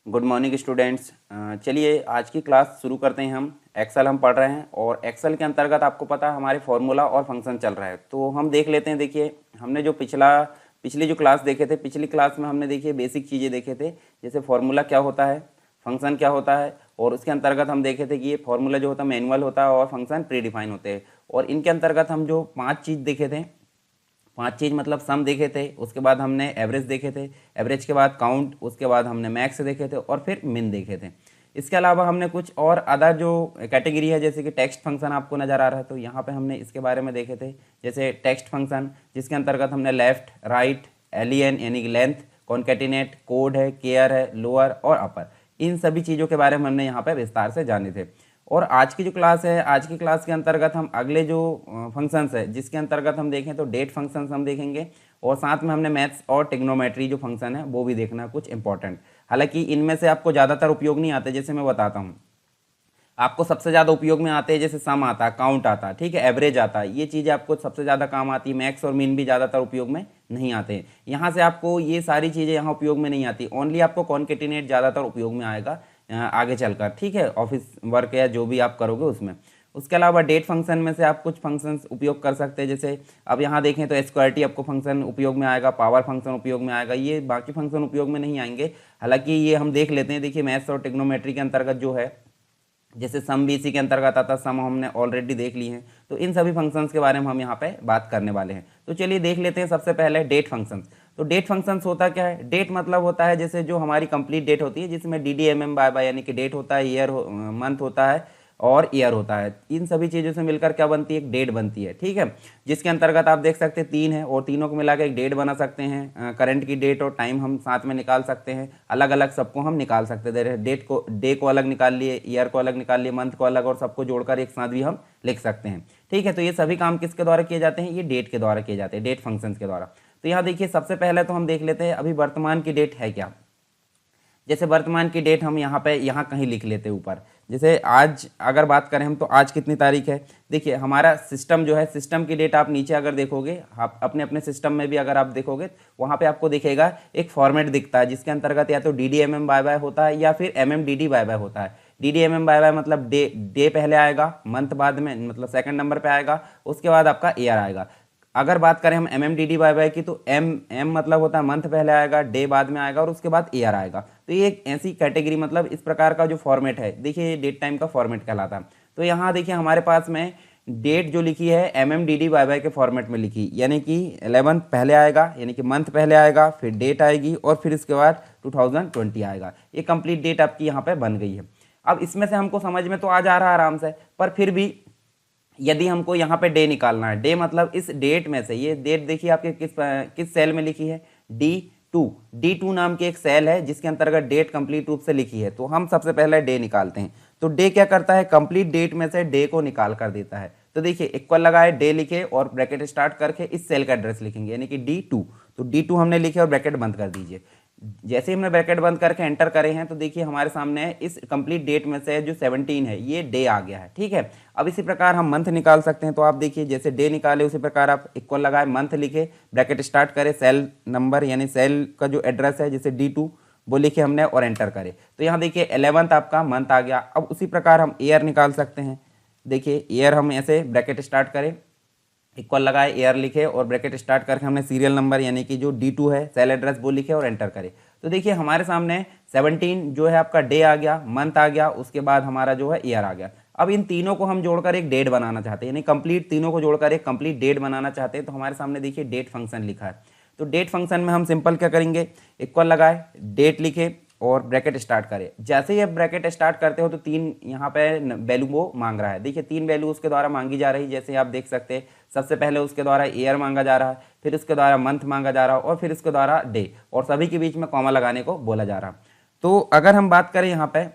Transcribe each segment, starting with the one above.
Good morning students. चलिए आज की क्लास शुरू करते हैं। हम एक्सेल पढ़ रहे हैं और एक्सेल के अंतर्गत आपको पता है हमारे फॉर्मूला और फंक्शन चल रहा है। तो हम देख लेते हैं। देखिए हमने जो पिछली जो क्लास देखे थे, पिछली क्लास में हमने देखिए बेसिक चीज़ें देखे थे, जैसे फार्मूला क्या होता है, फंक्शन क्या होता है, और उसके अंतर्गत हम देखे थे कि ये फार्मूला जो होता है मैनुअल होता है और फंक्शन प्री डिफाइन होते हैं। और इनके अंतर्गत हम जो 5 चीज़ देखे थे, 5 चीज़ मतलब सम देखे थे, उसके बाद हमने एवरेज देखे थे, एवरेज के बाद काउंट, उसके बाद हमने मैक्स देखे थे और फिर मिन देखे थे। इसके अलावा हमने कुछ और अदर जो कैटेगरी है, जैसे कि टेक्स्ट फंक्शन आपको नज़र आ रहा है, तो यहाँ पे हमने इसके बारे में देखे थे। जैसे टेक्स्ट फंक्शन जिसके अंतर्गत हमने लेफ्ट, राइट, एलियन यानी कि लेंथ, कॉन्केटिनेट, कोड है, केयर है, लोअर और अपर, इन सभी चीज़ों के बारे में हमने यहाँ पे विस्तार से जाने थे। और आज की जो क्लास है, आज की क्लास के अंतर्गत हम अगले जो फंक्शंस है, जिसके अंतर्गत हम देखें तो डेट फंक्शंस हम देखेंगे, और साथ में हमने मैथ्स और टिग्नोमेट्री जो फंक्शन है वो भी देखना है, कुछ इंपॉर्टेंट। हालांकि इनमें से आपको ज़्यादातर उपयोग नहीं आते, जैसे मैं बताता हूँ। आपको सबसे ज़्यादा उपयोग में आते हैं, जैसे सम आता है, काउंट आता है, ठीक है, एवरेज आता है, ये चीज़ें आपको सबसे ज़्यादा काम आती है। मैक्स और मीन भी ज़्यादातर उपयोग में नहीं आते हैं। यहाँ से आपको ये सारी चीज़ें यहाँ उपयोग में नहीं आती। ओनली आपको कॉन्केटिनेट ज़्यादातर उपयोग में आएगा आगे चलकर, ठीक है, ऑफिस वर्क या जो भी आप करोगे उसमें। उसके अलावा डेट फंक्शन में से आप कुछ फंक्शंस उपयोग कर सकते हैं। जैसे अब यहाँ देखें तो स्क्वायर्टी आपको फंक्शन उपयोग में आएगा, पावर फंक्शन उपयोग में आएगा, ये बाकी फंक्शन उपयोग में नहीं आएंगे। हालांकि ये हम देख लेते हैं। देखिए मैथ्स और टिग्नोमेट्री के अंतर्गत जो है, जैसे सम भी इसी के अंतर्गत आता है, सम हमने ऑलरेडी देख ली हैं। तो इन सभी फंक्शंस के बारे में हम यहाँ पे बात करने वाले हैं। तो चलिए देख लेते हैं सबसे पहले डेट फंक्शंस। तो डेट फंक्शंस होता क्या है? डेट मतलब होता है जैसे जो हमारी कंप्लीट डेट होती है, जिसमें D D M M Y Y यानी कि डेट होता है, ईयर मंथ होता है और ईयर होता है। इन सभी चीज़ों से मिलकर क्या बनती है? एक डेट बनती है, ठीक है, जिसके अंतर्गत आप देख सकते हैं 3 है और तीनों को मिलाकर एक डेट बना सकते हैं। करंट की डेट और टाइम हम साथ में निकाल सकते हैं, अलग अलग सबको हम निकाल सकते हैं। डेट को, डे को अलग निकाल लिए, ईयर को अलग निकाल लिए, मंथ को अलग, और सबको जोड़कर एक साथ भी हम लिख सकते हैं, ठीक है। तो ये सभी काम किसके द्वारा किए जाते हैं? ये डेट के द्वारा किए जाते हैं, डेट फंक्शंस के द्वारा। तो यहाँ देखिए सबसे पहले तो हम देख लेते हैं अभी वर्तमान की डेट है क्या। जैसे वर्तमान की डेट हम यहाँ पे यहाँ कहीं लिख लेते हैं ऊपर। जैसे आज अगर बात करें हम, तो आज कितनी तारीख है? देखिए हमारा सिस्टम जो है, सिस्टम की डेट आप नीचे अगर देखोगे, आप अपने अपने सिस्टम में भी अगर आप देखोगे, वहाँ पे आपको दिखेगा एक फॉर्मेट दिखता है, जिसके अंतर्गत या तो D D M M Y Y होता है या फिर M M D D Y Y होता है। D D M M Y Y मतलब डे पहले आएगा, मंथ बाद में, मतलब सेकंड नंबर पे आएगा, उसके बाद आपका ईयर आएगा। अगर बात करें हम M M D D Y Y की, तो एम एम मतलब होता है मंथ पहले आएगा, डे बाद में आएगा और उसके बाद ईयर आएगा। तो ये एक ऐसी कैटेगरी, मतलब इस प्रकार का जो फॉर्मेट है, देखिए ये डेट टाइम का फॉर्मेट कहलाता है। तो यहाँ देखिए हमारे पास में डेट जो लिखी है M M D D Y Y के फॉर्मेट में लिखी, यानी कि 11 पहले आएगा, यानी कि मंथ पहले आएगा, फिर डेट आएगी और फिर इसके बाद 2020 आएगा। ये कंप्लीट डेट आपकी यहाँ पे बन गई है। अब इसमें से हमको समझ में तो आ जा रहा है आराम से, पर फिर भी यदि हमको यहाँ पे डे निकालना है, डे मतलब इस डेट में से, ये डेट देखिए आपके किस सेल में लिखी है? D2 नाम की एक सेल है जिसके अंतर्गत डेट कंप्लीट रूप से लिखी है। तो हम सबसे पहले डे निकालते हैं। तो डे क्या करता है? कंप्लीट डेट में से डे को निकाल कर देता है। तो देखिए इक्वल लगाए, डे लिखे और ब्रैकेट स्टार्ट करके इस सेल का एड्रेस लिखेंगे, यानी कि D2। तो D2 हमने लिखे और ब्रैकेट बंद कर दीजिए। जैसे ही हमने ब्रैकेट बंद करके एंटर करे हैं, तो देखिए हमारे सामने इस कंप्लीट डेट में से जो 17 है, ये डे आ गया है, ठीक है। अब इसी प्रकार हम मंथ निकाल सकते हैं। तो आप देखिए जैसे डे निकाले, उसी प्रकार आप इक्वल लगाए, मंथ लिखे, ब्रैकेट स्टार्ट करे, सेल नंबर यानी सेल का जो एड्रेस है जैसे D2 वो लिखे हमने और एंटर करे। तो यहाँ देखिए 11th आपका मंथ आ गया। अब उसी प्रकार हम ईयर निकाल सकते हैं। देखिए ईयर हम ऐसे ब्रैकेट स्टार्ट करें, इक्वल लगाए, ईयर लिखे और ब्रैकेट स्टार्ट करके हमने सीरियल नंबर यानी कि जो D2 है, सेल एड्रेस वो लिखे और एंटर करे। तो देखिए हमारे सामने 17 जो है आपका डे आ गया, मंथ आ गया, उसके बाद हमारा जो है ईयर आ गया। अब इन तीनों को हम जोड़कर एक डेट बनाना चाहते हैं, यानी कंप्लीट तीनों को जोड़कर एक कंप्लीट डेट बनाना चाहते हैं। तो हमारे सामने देखिए डेट फंक्शन लिखा है। तो डेट फंक्शन में हम सिंपल क्या करेंगे? इक्वल लगाए, डेट लिखे और ब्रैकेट स्टार्ट करें। जैसे ही आप ब्रैकेट स्टार्ट करते हो तो 3 यहाँ पे वैल्यू वो मांग रहा है। देखिए 3 वैल्यू उसके द्वारा मांगी जा रही है, जैसे आप देख सकते हैं। सबसे पहले उसके द्वारा ईयर मांगा जा रहा है, फिर उसके द्वारा मंथ मांगा जा रहा है और फिर उसके द्वारा डे, और सभी के बीच में कॉमा लगाने को बोला जा रहा है। तो अगर हम बात करें यहाँ पे,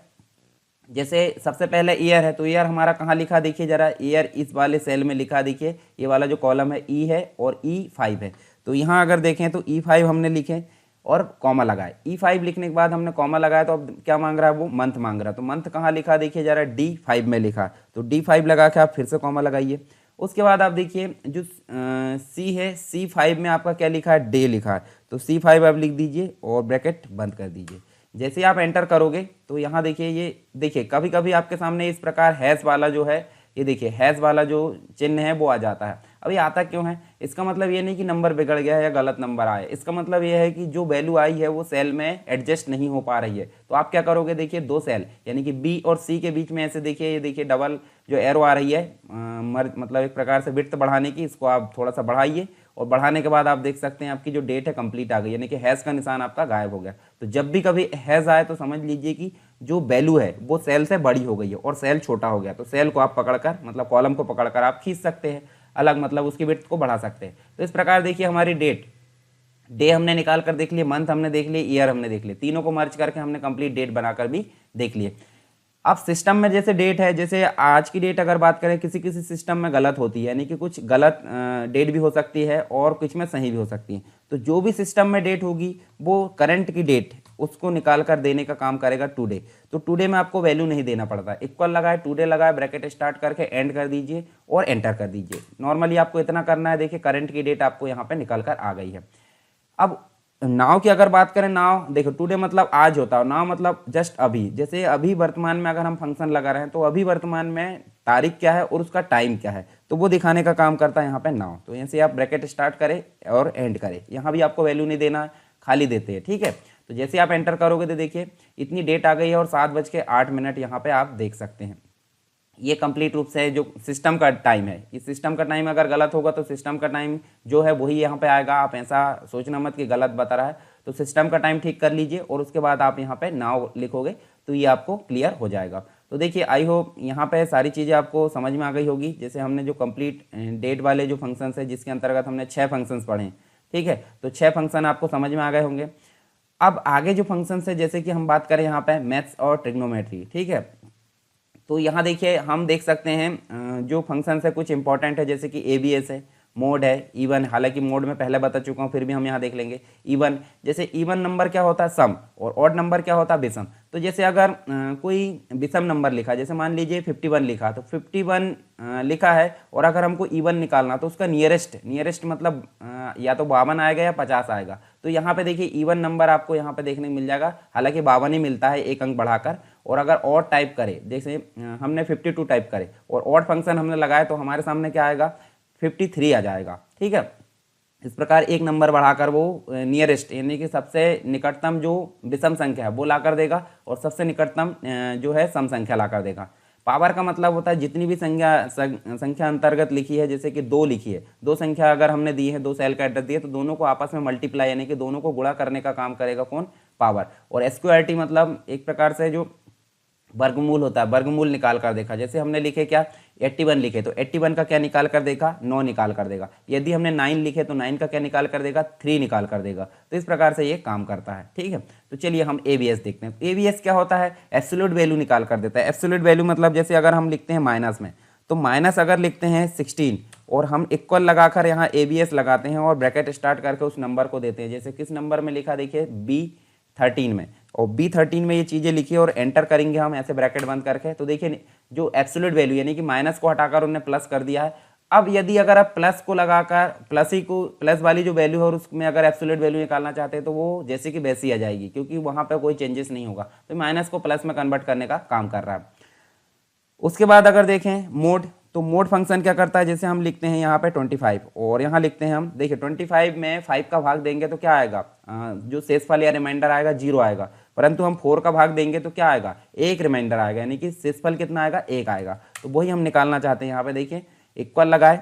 जैसे सबसे पहले ईयर है, तो ईयर हमारा कहाँ लिखा? देखिए जरा, ईयर इस वाले सेल में लिखा। देखिए ये वाला जो कॉलम है ई है और E5 है। तो यहाँ अगर देखें तो E5 हमने लिखे और कॉमा लगाए। E5 लिखने के बाद हमने कॉमा लगाया, तो अब क्या मांग रहा है? वो मंथ मांग रहा है। तो मंथ कहाँ लिखा? देखिए जरा, D5 में लिखा। तो D5 लगा के आप फिर से कॉमा लगाइए। उसके बाद आप देखिए जो C है, C5 में आपका क्या लिखा है? डे लिखा है। तो C5 आप लिख दीजिए और ब्रैकेट बंद कर दीजिए। जैसे आप एंटर करोगे तो यहाँ देखिए, ये देखिए कभी कभी आपके सामने इस प्रकार हैश वाला जो है, ये देखिए हैश वाला जो चिन्ह है वो आ जाता है। अब ये आता क्यों है? इसका मतलब ये नहीं कि नंबर बिगड़ गया है या गलत नंबर आया, इसका मतलब ये है कि जो वैल्यू आई है वो सेल में एडजस्ट नहीं हो पा रही है। तो आप क्या करोगे, देखिए दो सेल यानी कि बी और सी के बीच में ऐसे देखिए, ये देखिए डबल जो एरो आ रही है मतलब एक प्रकार से विड्थ बढ़ाने की, इसको आप थोड़ा सा बढ़ाइए और बढ़ाने के बाद आप देख सकते हैं आपकी जो डेट है कंप्लीट आ गई, यानी कि हैश का निशान आपका गायब हो गया। तो जब भी कभी हैश आए तो समझ लीजिए कि जो वैल्यू है वो सेल से बड़ी हो गई है और सेल छोटा हो गया। तो सेल को आप पकड़कर मतलब कॉलम को पकड़कर आप खींच सकते हैं अलग, मतलब उसकी विड्थ को बढ़ा सकते हैं। तो इस प्रकार देखिए हमारी डे हमने निकाल कर देख लिए, मंथ हमने देख लिए, ईयर हमने देख लिए, तीनों को मर्ज करके हमने कंप्लीट डेट बनाकर भी देख लिए। अब सिस्टम में जैसे डेट है, जैसे आज की डेट अगर बात करें किसी किसी सिस्टम में गलत होती है, यानी कि कुछ गलत डेट भी हो सकती है और कुछ में सही भी हो सकती है। तो जो भी सिस्टम में डेट होगी वो करंट की डेट उसको निकाल कर देने का काम करेगा टुडे। तो टुडे में आपको वैल्यू नहीं देना पड़ता, इक्वल लगाए टुडे लगाए, ब्रैकेट स्टार्ट करके एंड कर दीजिए और एंटर कर दीजिए। नॉर्मली आपको इतना करना है। देखिए करंट की डेट आपको यहाँ पे निकल कर आ गई है। अब नाउ की अगर बात करें, नाउ देखो टुडे मतलब आज होता है, नाउ मतलब जस्ट अभी। जैसे अभी वर्तमान में अगर हम फंक्शन लगा रहे हैं तो अभी वर्तमान में तारीख क्या है और उसका टाइम क्या है, तो वो दिखाने का काम करता है यहाँ पे नाउ। तो यहाँ से आप ब्रैकेट स्टार्ट करें और एंड करें, यहाँ भी आपको वैल्यू नहीं देना, खाली देते हैं, ठीक है। तो जैसे आप एंटर करोगे तो देखिए इतनी डेट आ गई है और 7:08 यहाँ पे आप देख सकते हैं। ये कंप्लीट रूप से जो सिस्टम का टाइम है, इस सिस्टम का टाइम अगर गलत होगा तो सिस्टम का टाइम जो है वही यहाँ पे आएगा। आप ऐसा सोचना मत कि गलत बता रहा है। तो सिस्टम का टाइम ठीक कर लीजिए और उसके बाद आप यहाँ पे नाउ लिखोगे तो ये आपको क्लियर हो जाएगा। तो देखिए आई होप यहाँ पे सारी चीज़ें आपको समझ में आ गई होगी। जैसे हमने जो कंप्लीट डेट वाले जो फंक्शंस है जिसके अंतर्गत हमने 6 फंक्शंस पढ़े हैं, ठीक है। तो 6 फंक्शन आपको समझ में आ गए होंगे। अब आगे जो फंक्शंस है, जैसे कि हम बात करें यहाँ पे मैथ्स और ट्रिग्नोमेट्री, ठीक है। तो यहाँ देखिए हम देख सकते हैं जो फंक्शंस है कुछ इंपॉर्टेंट है, जैसे कि एबीएस है, मोड है, इवन। हालांकि मोड में पहले बता चुका हूँ, फिर भी हम यहाँ देख लेंगे इवन। जैसे इवन नंबर क्या होता है, सम, और ऑड नंबर क्या होता है, विषम। तो जैसे अगर कोई विषम नंबर लिखा, जैसे मान लीजिए 51 लिखा, तो 51 लिखा है और अगर हमको इवन निकालना तो उसका नियरेस्ट मतलब या तो 52 आएगा या 50 आएगा। तो यहाँ पे देखिए इवन नंबर आपको यहाँ पे देखने को मिल जाएगा, हालांकि 52 ही मिलता है एक अंक बढ़ाकर। और अगर ऑड टाइप करें, जैसे हमने 52 टाइप करे और ऑड फंक्शन हमने लगाया तो हमारे सामने क्या आएगा, 53 आ जाएगा, ठीक है। इस प्रकार एक नंबर बढ़ाकर वो नियरेस्ट यानी कि सबसे निकटतम जो विषम संख्या है वो ला कर देगा और सबसे निकटतम जो है सम संख्या ला कर देगा। पावर का मतलब होता है जितनी भी संख्या अंतर्गत लिखी है, जैसे कि 2 लिखी है, 2 संख्या अगर हमने दी है, 2 सेल का एड्रेस दिया, तो दोनों को आपस में मल्टीप्लाई यानी कि दोनों को गुणा करने का काम करेगा कौन, पावर। और एसक्यूआरटी मतलब एक प्रकार से जो वर्गमूल होता है, वर्गमूल निकाल कर देखा। जैसे हमने लिखे क्या 81 लिखे तो 81 का क्या निकाल कर देगा, 9 निकाल कर देगा। यदि हमने 9 लिखे तो 9 का क्या निकाल कर देगा, 3 निकाल कर देगा। तो इस प्रकार से ये काम करता है, ठीक है। तो चलिए हम एबीएस देखते हैं। एबीएस क्या होता है, एब्सोल्यूट वैल्यू निकाल कर देता है। एब्सोल्यूट वैल्यू मतलब जैसे अगर हम लिखते हैं माइनस में, तो माइनस अगर लिखते हैं 16 और हम इक्वल लगाकर यहाँ एबीएस लगाते हैं और ब्रैकेट स्टार्ट करके उस नंबर को देते हैं। जैसे किस नंबर में लिखा देखिए B13 में, और B13 में ये चीज़ें लिखी और एंटर करेंगे हम ऐसे ब्रैकेट बंद करके। तो देखिए जो एब्सोल्यूट वैल्यू यानी कि माइनस को हटाकर उन्होंने प्लस कर दिया है। अब यदि अगर आप प्लस को लगाकर प्लस वाली जो वैल्यू है और उसमें अगर एब्सोल्यूट वैल्यू निकालना चाहते हैं तो वो जैसे कि वैसी आ जाएगी, क्योंकि वहाँ पर कोई चेंजेस नहीं होगा। तो माइनस को प्लस में कन्वर्ट करने का काम कर रहा है। उसके बाद अगर देखें मोड, तो मोड फंक्शन क्या करता है, जैसे हम लिखते हैं यहाँ पे 25 और यहाँ लिखते हैं हम, देखिए 25 में 5 का भाग देंगे तो क्या आएगा, जो शेषफल या रिमाइंडर आएगा 0 आएगा। परंतु हम 4 का भाग देंगे तो क्या आएगा, 1 रिमाइंडर आएगा, यानी कि शेषफल कितना आएगा, 1 आएगा। तो वही हम निकालना चाहते हैं। यहाँ पे देखिए इक्वल लगाए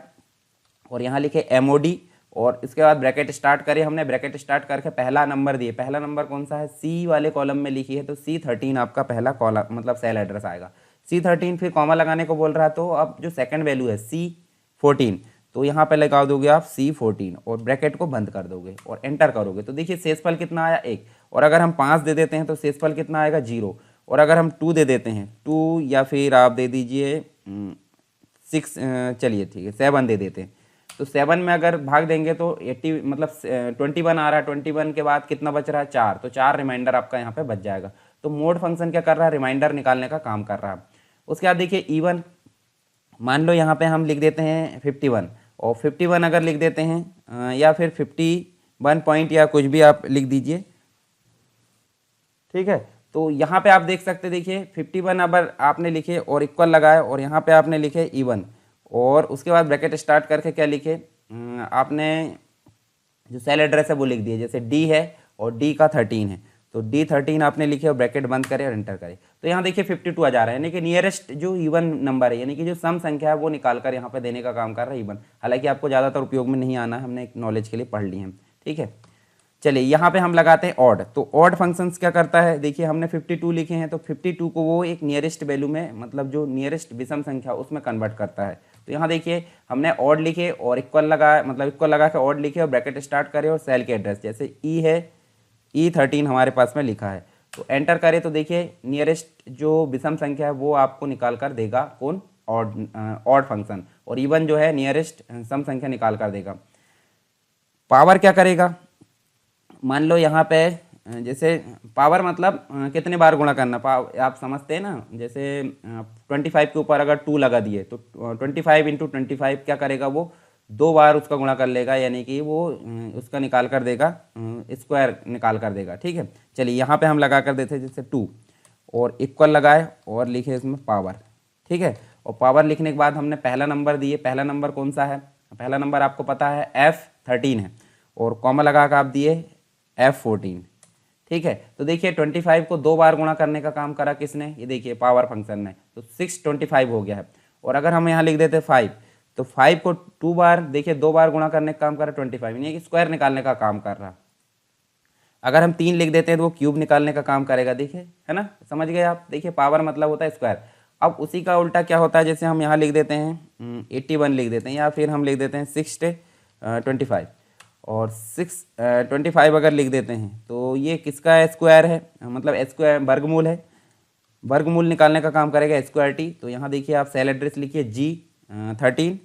और यहाँ लिखे MOD और इसके बाद ब्रैकेट स्टार्ट करें। हमने ब्रैकेट स्टार्ट करके पहला नंबर दिए, पहला नंबर कौन सा है, C वाले कॉलम में लिखी है, तो C13 आपका पहला कॉलम मतलब सेल एड्रेस आएगा। C13 फिर कॉमा लगाने को बोल रहा है, तो अब जो सेकंड वैल्यू है C14, तो यहाँ पे लगा दोगे आप C14 और ब्रैकेट को बंद कर दोगे और एंटर करोगे। तो देखिए शेषफल कितना आया, 1। और अगर हम 5 दे देते हैं तो शेषफल कितना आएगा, 0। और अगर हम 2 दे देते हैं, 2 या फिर आप दे दीजिए 6, चलिए ठीक है 7 दे देते हैं, तो 7 में अगर भाग देंगे तो 80 मतलब 21 आ रहा है। 21 के बाद कितना बच रहा है, 4, तो 4 रिमाइंडर आपका यहाँ पे बच जाएगा। तो मोड फंक्शन क्या कर रहा है, रिमाइंडर निकालने का काम कर रहा है। उसके बाद देखिए इवन, मान लो यहाँ पे हम लिख देते हैं 51 और 51 अगर लिख देते हैं या फिर 51 पॉइंट या कुछ भी आप लिख दीजिए, ठीक है। तो यहाँ पे आप देख सकते, देखिए 51 अगर आपने लिखे और इक्वल लगाए और यहाँ पे आपने लिखे इवन, और उसके बाद ब्रैकेट स्टार्ट करके क्या लिखे, आपने जो सेल एड्रेस है वो लिख दिए, जैसे डी है और डी का 13 है, तो D13 आपने लिखे और ब्रैकेट बंद करे और एंटर करे। तो यहाँ देखिए 52 आ जा रहा है, यानी कि नियरेस्ट जो इवन नंबर है, यानी कि जो सम संख्या है वो निकाल कर यहाँ पे देने का काम कर रहा है इवन। हालांकि आपको ज़्यादातर उपयोग में नहीं आना है, हमने एक नॉलेज के लिए पढ़ ली है, ठीक है। चलिए यहाँ पे हम लगाते हैं ऑड। तो ऑड फंक्शंस क्या करता है, देखिए हमने 52 लिखे हैं, तो 52 को वो एक नियरेस्ट वैल्यू में, मतलब जो नियरेस्ट विषम संख्या उसमें कन्वर्ट करता है। तो यहाँ देखिए हमने ऑड लिखे और इक्वल लगाया, मतलब इक्वल लगा के ऑड लिखे और ब्रैकेट स्टार्ट करे और सेल के एड्रेस, जैसे ई है E13 हमारे पास में लिखा है, तो एंटर करें तो देखिए नियरेस्ट जो विषम संख्या है वो आपको निकाल कर देगा कौन, ऑड फंक्शन, और इवन जो है नियरेस्ट सम संख्या निकाल कर देगा। पावर क्या करेगा, मान लो यहाँ पे जैसे पावर मतलब कितने बार गुणा करना, आप समझते हैं ना, जैसे 25 के ऊपर अगर 2 लगा दिए तो 25 इंटू 25 क्या करेगा, वो 2 बार उसका गुणा कर लेगा, यानी कि वो उसका निकाल कर देगा, स्क्वायर निकाल कर देगा, ठीक है। चलिए यहाँ पे हम लगा कर देते जैसे 2 और इक्वल लगाए और लिखे इसमें पावर, ठीक है। और पावर लिखने के बाद हमने पहला नंबर दिए, पहला नंबर कौन सा है, पहला नंबर आपको पता है F13 है, और कॉमा लगा कर आप दिए F14, ठीक है। तो देखिए 25 को 2 बार गुणा करने का काम करा किसने, ये देखिए पावर फंक्शन ने, तो 625 हो गया है। और अगर हम यहाँ लिख देते 5, तो 5 को 2 बार, देखिए 2 बार गुणा करने का काम कर रहा 25, यानी कि स्क्वायर निकालने का काम कर रहा। अगर हम 3 लिख देते हैं तो वो क्यूब निकालने का काम करेगा, देखिए है ना, समझ गए आप। देखिए पावर मतलब होता है स्क्वायर। अब उसी का उल्टा क्या होता है, जैसे हम यहाँ लिख देते हैं 81 लिख देते हैं, या फिर हम लिख देते हैं 625 और 625 अगर लिख देते हैं तो ये किसका स्क्वायर है, मतलब स्क्वायर वर्गमूल है, वर्गमूल निकालने का काम करेगा स्क्वायर टी। तो यहाँ देखिए आप सेल एड्रेस लिखिए G13,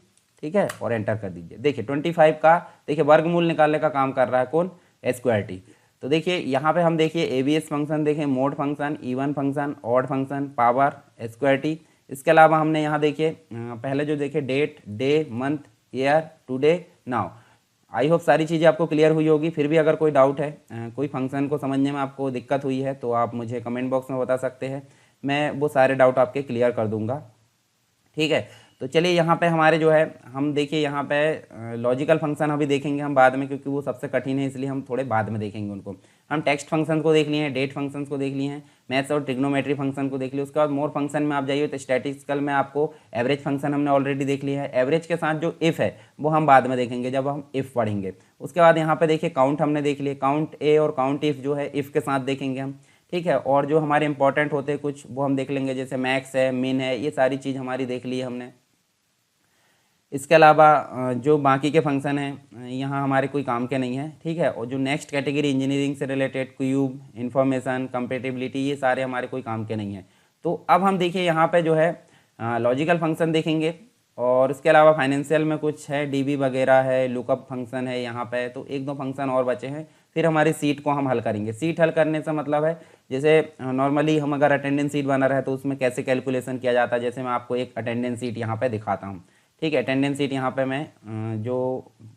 ठीक है, और एंटर कर दीजिए। देखिए 25 का देखिए वर्गमूल निकालने का काम कर रहा है कौन, स्क्वायर टी। तो देखिए यहाँ पे हम देखिए एबीएस फंक्शन देखें, mod function, even function, odd function, power, square T. इसके अलावा हमने यहाँ देखिए पहले जो देखे date, day, month, year, today, now. I hope सारी चीज़ें आपको क्लियर हुई होगी। फिर भी अगर कोई डाउट है, कोई फंक्शन को समझने में आपको दिक्कत हुई है तो आप मुझे कमेंट बॉक्स में बता सकते हैं, मैं वो सारे डाउट आपके क्लियर कर दूंगा, ठीक है। तो चलिए यहाँ पे हमारे जो है, हम देखिए यहाँ पे लॉजिकल फंक्शन अभी देखेंगे हम बाद में, क्योंकि वो सबसे कठिन है, इसलिए हम थोड़े बाद में देखेंगे उनको। हम टेक्स्ट फंक्शन को देख लिए हैं, डेट फंक्शंस को देख लिए हैं, मैथ्स और ट्रिग्नोमेट्री फंक्शन को देख लिए। उसके बाद मोर फंक्शन में आप जाइए तो स्टैटिस्टिकल में आपको एवरेज फंक्शन हमने ऑलरेडी देख लिया है। एवरेज के साथ जो इफ़ है वो हम बाद में देखेंगे जब हम इफ़ पढ़ेंगे। उसके बाद यहाँ पे देखिए काउंट हमने देख लिए, काउंट ए और काउंट इफ़ जो है इफ़ के साथ देखेंगे हम, ठीक है। और जो हमारे इंपॉर्टेंट होते हैं कुछ वो हम देख लेंगे, जैसे मैक्स है, मिन है, ये सारी चीज़ हमारी देख ली है हमने। इसके अलावा जो बाकी के फंक्शन हैं यहाँ हमारे कोई काम के नहीं है, ठीक है। और जो नेक्स्ट कैटेगरी इंजीनियरिंग से रिलेटेड क्यूब, इंफॉर्मेशन, कंपेटिबिलिटी, ये सारे हमारे कोई काम के नहीं है। तो अब हम देखिए यहाँ पे जो है लॉजिकल फंक्शन देखेंगे, और इसके अलावा फाइनेंशियल में कुछ है, डीबी वगैरह है, लुकअप फंक्शन है यहाँ पे, तो 1-2 फंक्शन और बचे हैं। फिर हमारी सीट को हम हल करेंगे। सीट हल करने से मतलब है, जैसे नॉर्मली हम अगर अटेंडेंस सीट बना रहे तो उसमें कैसे कैलकुलेशन किया जाता है, जैसे मैं आपको एक अटेंडेंस सीट यहाँ पे दिखाता हूँ, ठीक है। अटेंडेंस सीट यहाँ पे मैं जो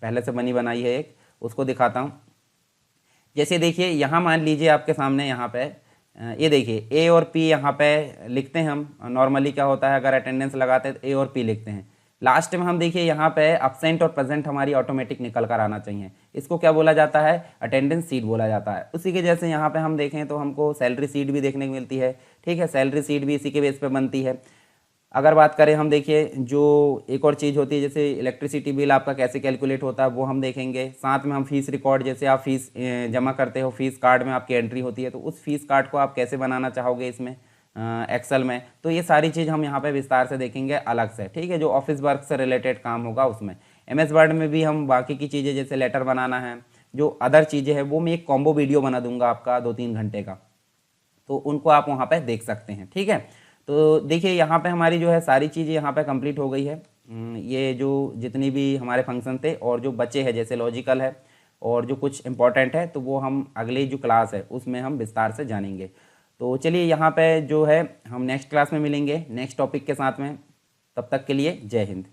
पहले से बनी बनाई है एक, उसको दिखाता हूँ। जैसे देखिए यहाँ मान लीजिए आपके सामने यहाँ पे ये देखिए ए और पी यहाँ पे लिखते हैं हम। नॉर्मली क्या होता है, अगर अटेंडेंस लगाते हैं तो ए और पी लिखते हैं। लास्ट में हम देखिए यहाँ पे एब्सेंट और प्रेजेंट हमारी ऑटोमेटिक निकल कर आना चाहिए। इसको क्या बोला जाता है, अटेंडेंस सीट बोला जाता है। उसी के जैसे यहाँ पे हम देखें तो हमको सैलरी सीट भी देखने को मिलती है, ठीक है। सैलरी सीट भी इसी के बेस पे बनती है। अगर बात करें हम देखिए जो एक और चीज़ होती है, जैसे इलेक्ट्रिसिटी बिल आपका कैसे कैलकुलेट होता है वो हम देखेंगे। साथ में हम फीस रिकॉर्ड, जैसे आप फीस जमा करते हो, फीस कार्ड में आपकी एंट्री होती है, तो उस फीस कार्ड को आप कैसे बनाना चाहोगे इसमें एक्सेल में, तो ये सारी चीज़ हम यहाँ पे विस्तार से देखेंगे अलग से, ठीक है। जो ऑफिस वर्क से रिलेटेड काम होगा उसमें। MS वर्ड में भी हम बाकी की चीज़ें, जैसे लेटर बनाना है, जो अदर चीज़ें हैं, वो मैं एक कॉम्बो वीडियो बना दूंगा आपका 2-3 घंटे का, तो उनको आप वहाँ पे देख सकते हैं, ठीक है। तो देखिए यहाँ पे हमारी जो है सारी चीज़ें यहाँ पे कंप्लीट हो गई है। ये जो जितनी भी हमारे फंक्शन थे और जो बचे हैं, जैसे लॉजिकल है और जो कुछ इंपॉर्टेंट है, तो वो हम अगली जो क्लास है उसमें हम विस्तार से जानेंगे। तो चलिए यहाँ पे जो है हम नेक्स्ट क्लास में मिलेंगे नेक्स्ट टॉपिक के साथ में। तब तक के लिए जय हिंद।